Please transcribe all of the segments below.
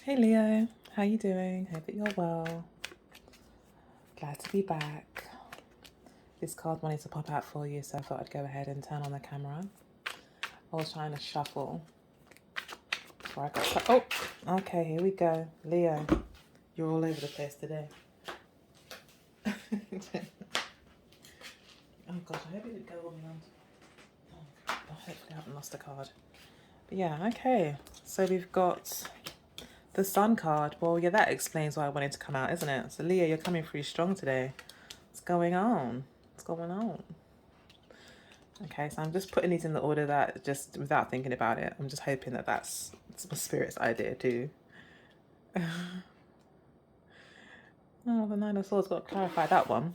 Hey Leo, how you doing? Hope that you're well. Glad to be back. This card wanted to pop out for you, so I thought I'd go ahead and turn on the camera. I was trying to shuffle before I got. Oh, okay, here we go. Leo, you're all over the place today. Oh gosh, I hope it didn't go all around. Oh, hopefully I haven't lost a card. But yeah, okay. So we've got the Sun card. Well, yeah, that explains why I wanted to come out, isn't it? So Leo, you're coming pretty strong today. What's going on? What's going on? Okay, so I'm just putting these in the order that just without thinking about it. I'm just hoping that that's my spirit's idea too. Oh, the Nine of Swords, got to clarify that one.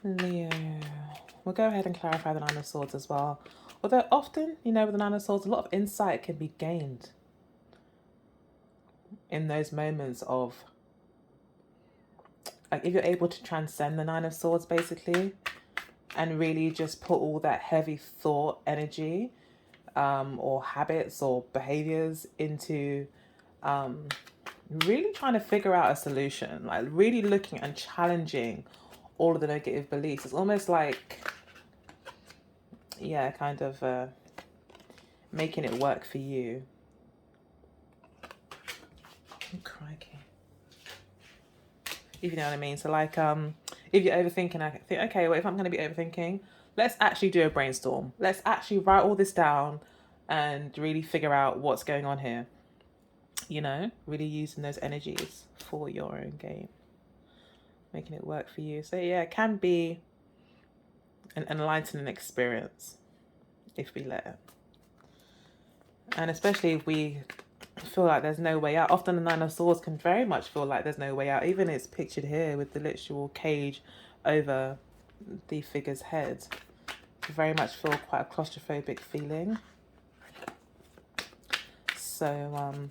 Leo. We'll go ahead and clarify the Nine of Swords as well. Although often, with the Nine of Swords, a lot of insight can be gained in those moments of, like, if you're able to transcend the Nine of Swords, basically, and really just put all that heavy thought energy or habits or behaviors into really trying to figure out a solution, like really looking and challenging all of the negative beliefs. It's almost like, yeah, kind of making it work for you. Oh, crikey. If you know what I mean. So like, if you're overthinking, I think, okay, well, if I'm going to be overthinking, let's actually do a brainstorm. Let's actually write all this down and really figure out what's going on here. Really using those energies for your own gain, making it work for you. So yeah, it can be an enlightening experience if we let it. And especially if we feel like there's no way out. Often the Nine of Swords can very much feel like there's no way out. Even it's pictured here with the literal cage over the figure's head. Very much feel quite a claustrophobic feeling. So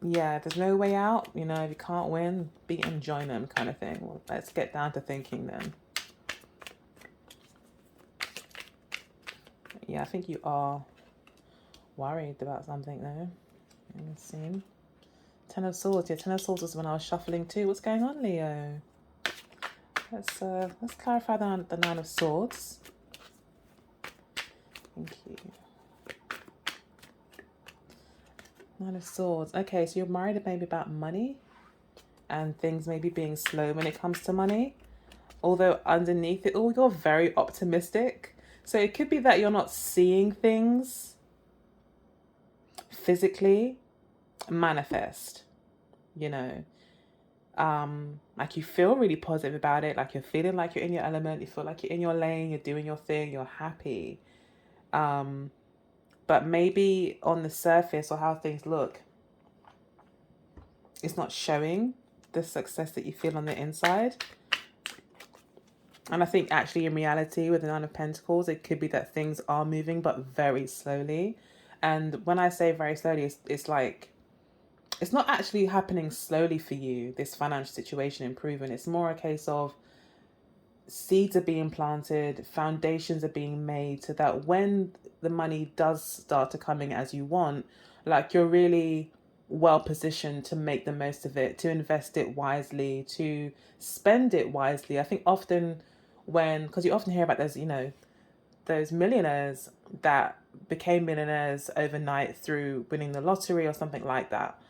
yeah, there's no way out. If you can't win, beat them, join them, kind of thing. Well, let's get down to thinking then. Yeah, I think you are worried about something though. It seems. Ten of Swords. Yeah, Ten of Swords was when I was shuffling too. What's going on, Leo? Let's clarify the Nine of Swords. Thank you. Nine of Swords. Okay, so you're worried maybe about money and things maybe being slow when it comes to money. Although underneath it all, you're very optimistic. So it could be that you're not seeing things physically manifest, you know. Like you feel really positive about it, like you're feeling like you're in your element, you feel like you're in your lane, you're doing your thing, you're happy. But maybe on the surface or how things look, it's not showing the success that you feel on the inside. And I think actually in reality with the Nine of Pentacles, it could be that things are moving but very slowly. And when I say very slowly, it's like it's not actually happening slowly for you, this financial situation improving. It's more a case of seeds are being planted, foundations are being made so that when the money does start to come in as you want, like you're really well positioned to make the most of it, to invest it wisely, to spend it wisely. I think often because you often hear about those millionaires that became millionaires overnight through winning the lottery or something like that.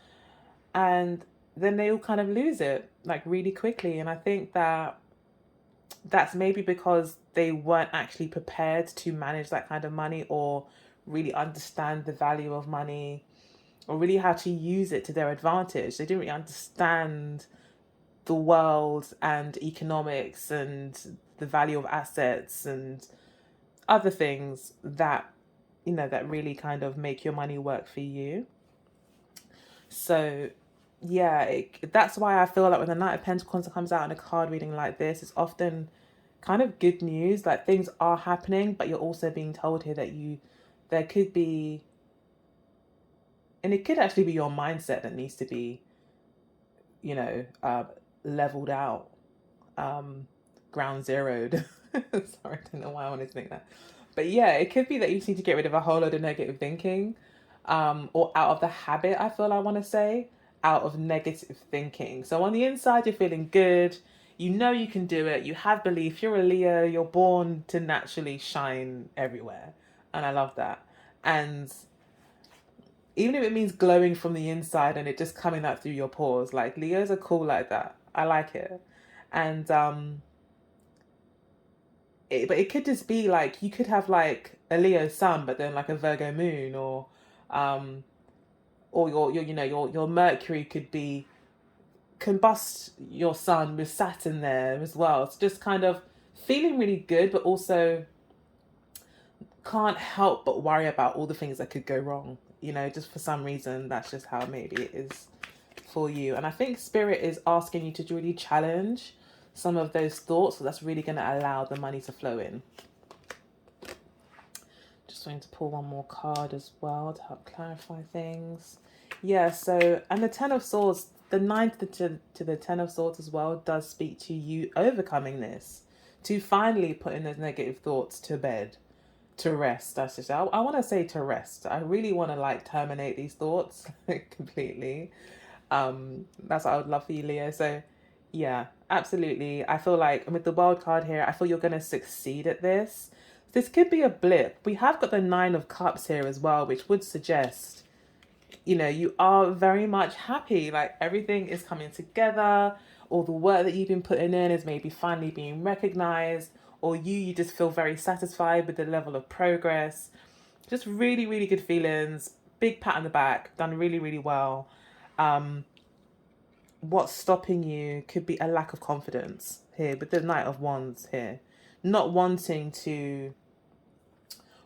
And then they all kind of lose it like really quickly. And I think that's maybe because they weren't actually prepared to manage that kind of money or really understand the value of money or really how to use it to their advantage. They didn't really understand the world and economics and the value of assets and other things that that really kind of make your money work for you. So yeah, that's why I feel like when the Knight of Pentacles comes out in a card reading like this, it's often kind of good news. Like things are happening, but you're also being told here that there could be, and it could actually be your mindset that needs to be, leveled out, ground zeroed. Sorry, I don't know why I wanted to make that. But yeah, it could be that you just need to get rid of a whole load of negative thinking, or out of the habit, I feel I want to say, out of negative thinking. So on the inside, you're feeling good. You know you can do it. You have belief. You're a Leo. You're born to naturally shine everywhere. And I love that. And even if it means glowing from the inside and it just coming out through your pores, like Leos are cool like that. I like it. And but it could just be like you could have like a Leo sun, but then like a Virgo moon, um, or your your Mercury could be combust your sun with Saturn there as well. It's just kind of feeling really good, but also can't help but worry about all the things that could go wrong. Just for some reason, that's just how maybe it is for you. And I think Spirit is asking you to really challenge some of those thoughts. So that's really going to allow the money to flow in. Just going to pull one more card as well to help clarify things. Yeah, so, and the Ten of Swords, the ninth to the Ten of Swords as well, does speak to you overcoming this, to finally putting those negative thoughts to bed, to rest. That's just, I want to say to rest. I really want to like terminate these thoughts completely. That's what I would love for you, Leo. So yeah, absolutely. I feel like with the wild card here, I feel you're going to succeed at this. This could be a blip. We have got the Nine of Cups here as well, which would suggest, you are very much happy. Like everything is coming together. All the work that you've been putting in is maybe finally being recognized, or you just feel very satisfied with the level of progress. Just really, really good feelings. Big pat on the back. Done really, really well. What's stopping you could be a lack of confidence here with the Knight of Wands here. Not wanting to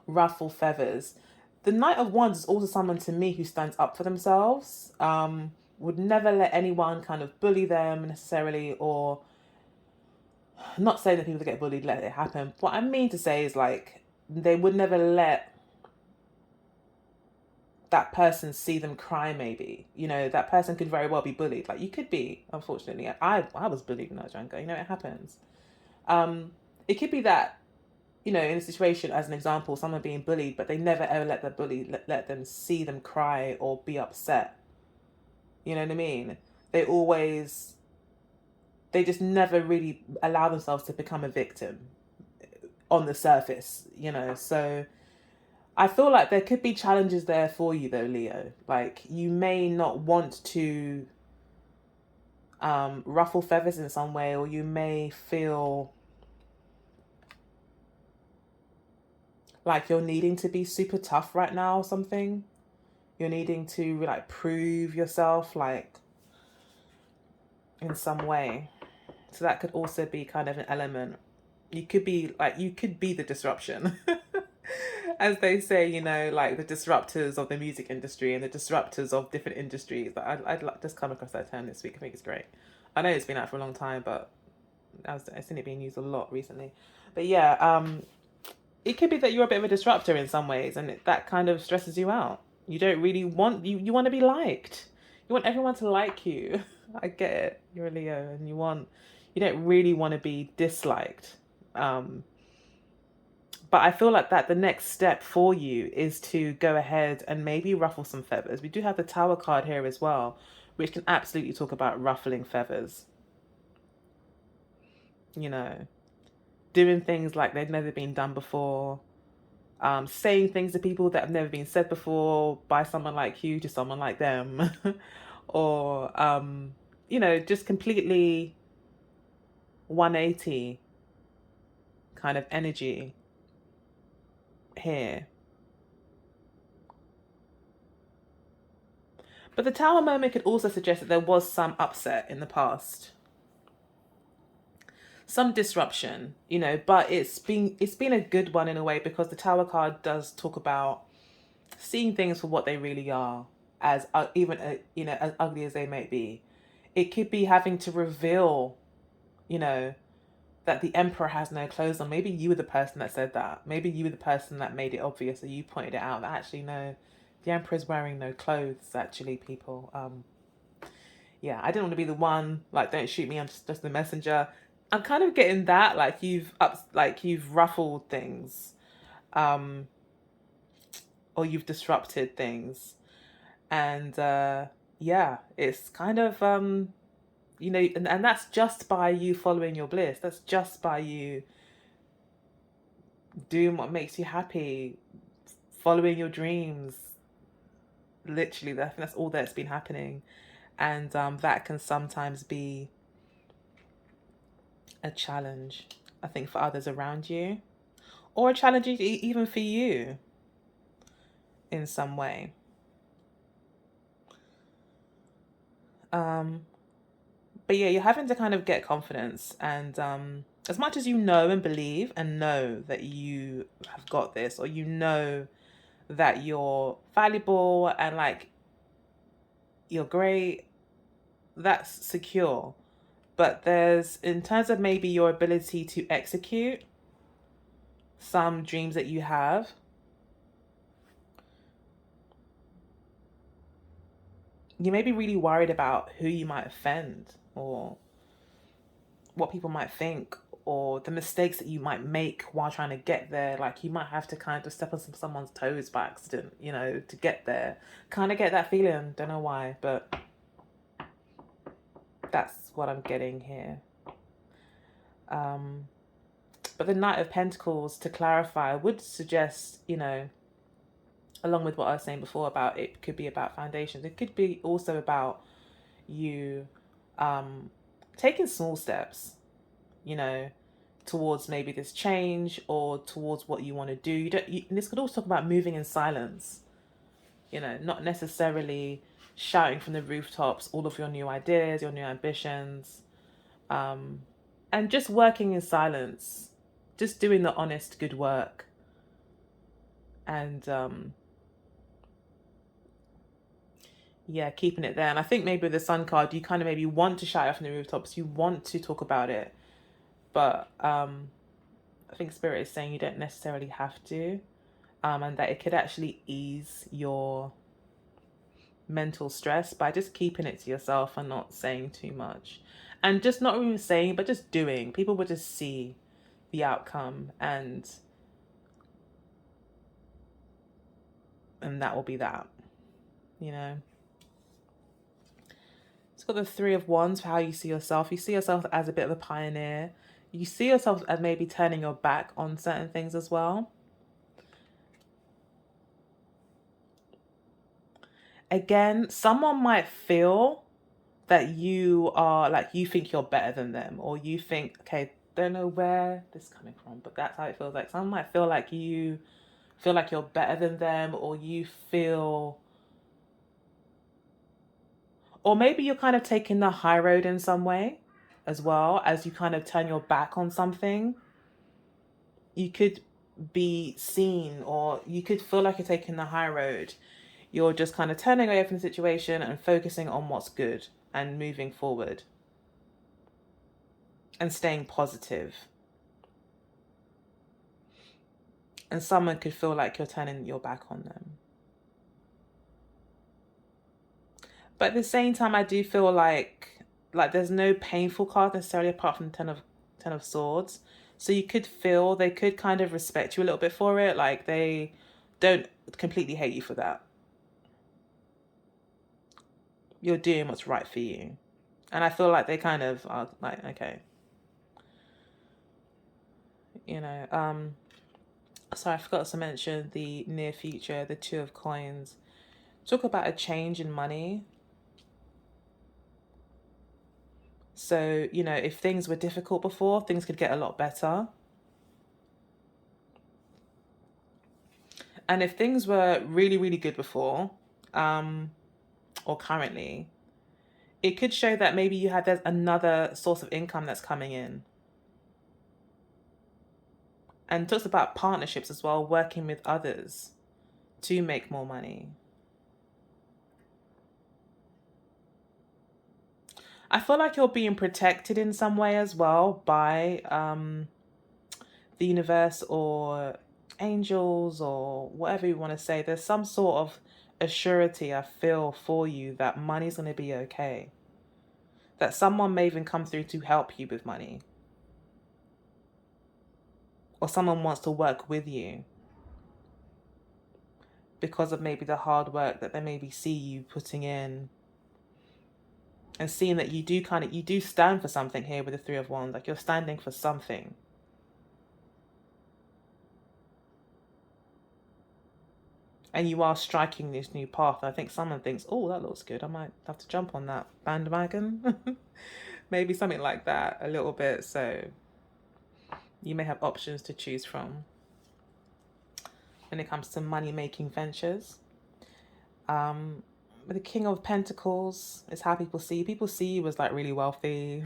ruffle feathers. The Knight of Wands is also someone to me who stands up for themselves, would never let anyone kind of bully them necessarily, or not saying that people that get bullied let it happen. What I mean to say is like they would never let that person see them cry. Maybe that person could very well be bullied, like you could be. Unfortunately, I was bullied when I was younger. It happens. It could be that in a situation, as an example, someone being bullied, but they never ever let the bully let them see them cry or be upset. You know what I mean? They always, they just never really allow themselves to become a victim on the surface. So I feel like there could be challenges there for you though, Leo. Like you may not want to ruffle feathers in some way, or you may feel like you're needing to be super tough right now or something. You're needing to like prove yourself like in some way. So that could also be kind of an element. You could be the disruption. As they say, like the disruptors of the music industry and the disruptors of different industries. I'd just come across that term this week. I think it's great. I know it's been out for a long time, but I've seen it being used a lot recently. But yeah, it could be that you're a bit of a disruptor in some ways, and that kind of stresses you out. You don't really want, you want to be liked. You want everyone to like you. I get it. You're a Leo, and you don't really want to be disliked. But I feel like that the next step for you is to go ahead and maybe ruffle some feathers. We do have the Tower card here as well, which can absolutely talk about ruffling feathers. Doing things like they've never been done before. Saying things to people that have never been said before by someone like you to someone like them. Or, just completely 180 kind of energy here. But the Tower moment could also suggest that there was some upset in the past, some disruption, but it's been a good one in a way, because the Tower card does talk about seeing things for what they really are, as even as ugly as they may be. It could be having to reveal, that the emperor has no clothes on. Maybe you were the person that said that. Maybe you were the person that made it obvious, or you pointed it out that actually no, the emperor's wearing no clothes. Actually, people. Yeah, I didn't want to be the one like, don't shoot me, I'm just the messenger. I'm kind of getting that like you've ruffled things, um, or you've disrupted things. And yeah, it's kind of, and that's just by you following your bliss. That's just by you doing what makes you happy, following your dreams. Literally, that's all that's been happening. And that can sometimes be a challenge, I think, for others around you, or a challenge even for you in some way. Um, but yeah, you're having to kind of get confidence, and as much as you know and believe and know that you have got this, or you know that you're valuable and like you're great, that's secure. But there's, in terms of maybe your ability to execute some dreams that you have, you may be really worried about who you might offend, or what people might think, or the mistakes that you might make while trying to get there. Like, you might have to kind of step on someone's toes by accident, to get there. Kind of get that feeling. Don't know why, but that's what I'm getting here. But the Knight of Pentacles, to clarify, would suggest, along with what I was saying before about it could be about foundations, it could be also about you taking small steps, towards maybe this change, or towards what you want to do. And this could also talk about moving in silence, not necessarily shouting from the rooftops all of your new ideas, your new ambitions, and just working in silence, just doing the honest, good work. And yeah, keeping it there. And I think maybe with the Sun card, you kind of maybe want to shout out from the rooftops, you want to talk about it, but I think Spirit is saying you don't necessarily have to, and that it could actually ease your mental stress by just keeping it to yourself and not saying too much, and just not even saying, but just doing. People will just see the outcome, and that will be that, you know. It's got the Three of Wands for how you see yourself. You see yourself as a bit of a pioneer. You see yourself as maybe turning your back on certain things as well. Again, someone might feel that you are like, you think you're better than them, or you think, okay, don't know where this is coming from, but that's how it feels. Like, someone might feel like you feel like you're better than them, or you feel, or maybe you're kind of taking the high road in some way as well, as you kind of turn your back on something. You could be seen, or you could feel like you're taking the high road. You're just kind of turning away from the situation and focusing on what's good and moving forward and staying positive. And someone could feel like you're turning your back on them. But at the same time, I do feel like there's no painful card necessarily apart from Ten of Swords. So you could feel they could kind of respect you a little bit for it. Like, they don't completely hate you for that. You're doing what's right for you. And I feel like they kind of are like, okay. Sorry, I forgot to mention the near future, the Two of Coins. Talk about a change in money. So, if things were difficult before, things could get a lot better. And if things were really, really good before, or currently, it could show that maybe there's another source of income that's coming in. And talks about partnerships as well, working with others to make more money. I feel like you're being protected in some way as well by the universe, or angels, or whatever you want to say. There's some sort of assurity I feel for you that money's going to be okay. That someone may even come through to help you with money. Or someone wants to work with you. because of maybe the hard work that they maybe see you putting in, and seeing that you do stand for something here with the Three of Wands. Like, you're standing for something. And you are striking this new path. I think someone thinks, oh, that looks good, I might have to jump on that bandwagon. Maybe something like that, a little bit. So you may have options to choose from when it comes to money-making ventures. With the King of Pentacles, it's how people see you. People see you as like really wealthy.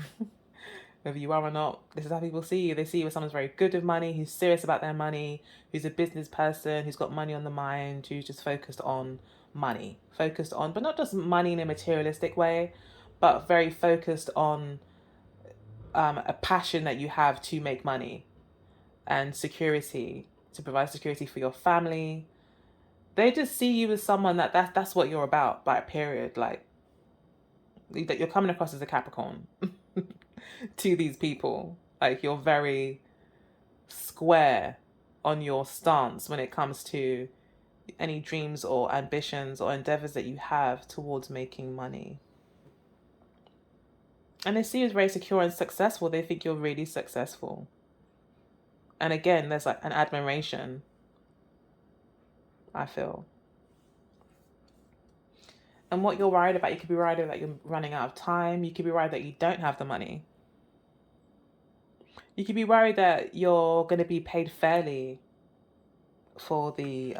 Whether you are or not, this is how people see you. They see you as someone who's very good with money, who's serious about their money, who's a business person, who's got money on the mind, who's just focused on money. Focused on, but not just money in a materialistic way, but very focused on a passion that you have to make money and security, to provide security for your family. They just see you as someone that's what you're about, by a period. Like, that you're coming across as a Capricorn to these people. Like, you're very square on your stance when it comes to any dreams or ambitions or endeavors that you have towards making money. And they see you as very secure and successful. They think you're really successful. And again, there's like an admiration, I feel. And what you're worried about, you could be worried that you're running out of time. You could be worried that you don't have the money. You could be worried that you're going to be paid fairly for the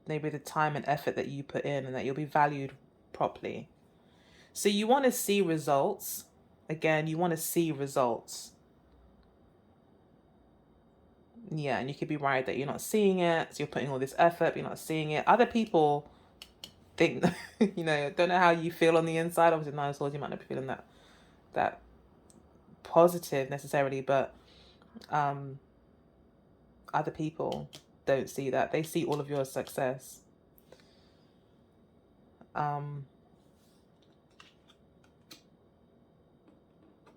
maybe the time and effort that you put in, and that you'll be valued properly. So you want to see results. Again, you want to see results. Yeah, and you could be worried that you're not seeing it. So you're putting all this effort, but you're not seeing it. Other people think, don't know how you feel on the inside. Obviously, Nine of Swords, you might not be feeling that positive necessarily, but other people don't see that. They see all of your success.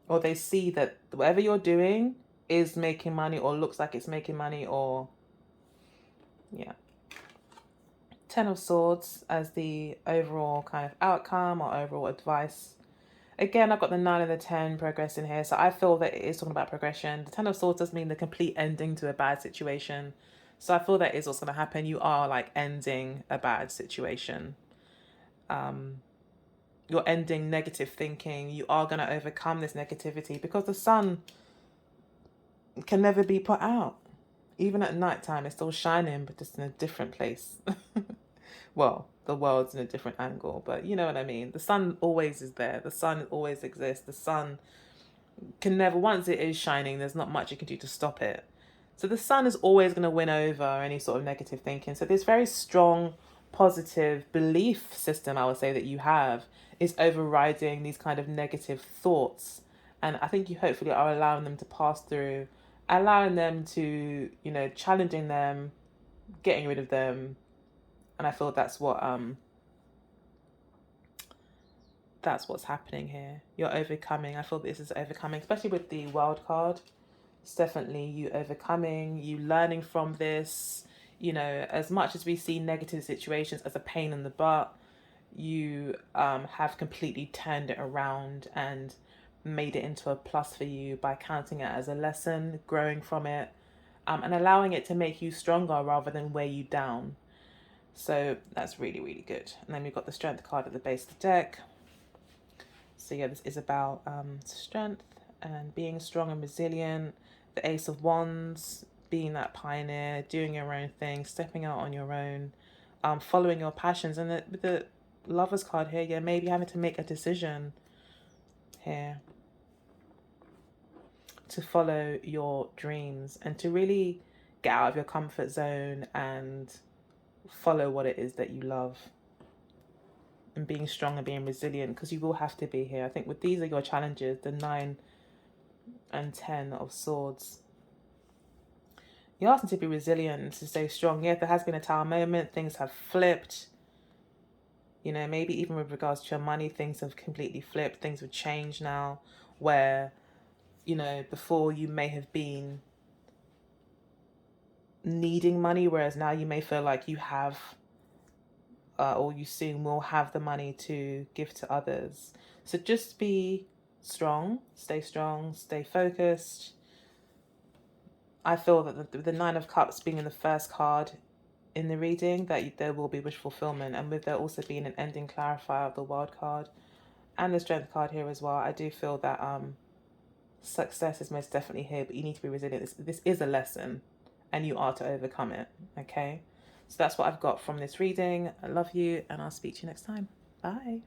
Or they see that whatever you're doing is making money, or looks like it's making money, or yeah. Ten of Swords as the overall kind of outcome or overall advice. Again, I've got the 9 and the 10 progress in here, so I feel that it is talking about progression. The 10 of Swords does mean the complete ending to a bad situation. So I feel that is what's going to happen. You are like ending a bad situation. You're ending negative thinking. You are going to overcome this negativity, because the sun can never be put out. Even at nighttime, it's still shining, but just in a different place. Well, the world's in a different angle, but you know what I mean. The sun always is there. The sun always exists. The sun can never, once it is shining, there's not much you can do to stop it. So the sun is always going to win over any sort of negative thinking. So this very strong, positive belief system, I would say, that you have is overriding these kind of negative thoughts. And I think you hopefully are allowing them to pass through, allowing them to, challenging them, getting rid of them. And I feel that's what's happening here. You're overcoming. I feel this is overcoming, especially with the World card. It's definitely you overcoming, you learning from this. As much as we see negative situations as a pain in the butt, you have completely turned it around and made it into a plus for you by counting it as a lesson, growing from it, and allowing it to make you stronger rather than weigh you down. So that's really, really good. And then we've got the Strength card at the base of the deck. So yeah, this is about strength and being strong and resilient. The Ace of Wands, being that pioneer, doing your own thing, stepping out on your own, following your passions. And with the Lovers card here, yeah, maybe having to make a decision here to follow your dreams and to really get out of your comfort zone and follow what it is that you love, and being strong and being resilient, because you will have to be here. I think with these are your challenges, the 9 and 10 of Swords. You're asking to be resilient and to stay strong. Yeah, there has been a Tower moment. Things have flipped. Maybe even with regards to your money, things have completely flipped. Things have changed now, where, before you may have been needing money, whereas now you may feel like you have, or you soon will have the money to give to others. So just be strong, stay focused. I feel that the Nine of Cups being in the first card in the reading, that there will be wish fulfillment, and with there also being an ending clarifier of the World card and the Strength card here as well, I do feel that success is most definitely here, but you need to be resilient. This is a lesson, and you are to overcome it. Okay, so that's what I've got from this reading. I love you, and I'll speak to you next time. Bye.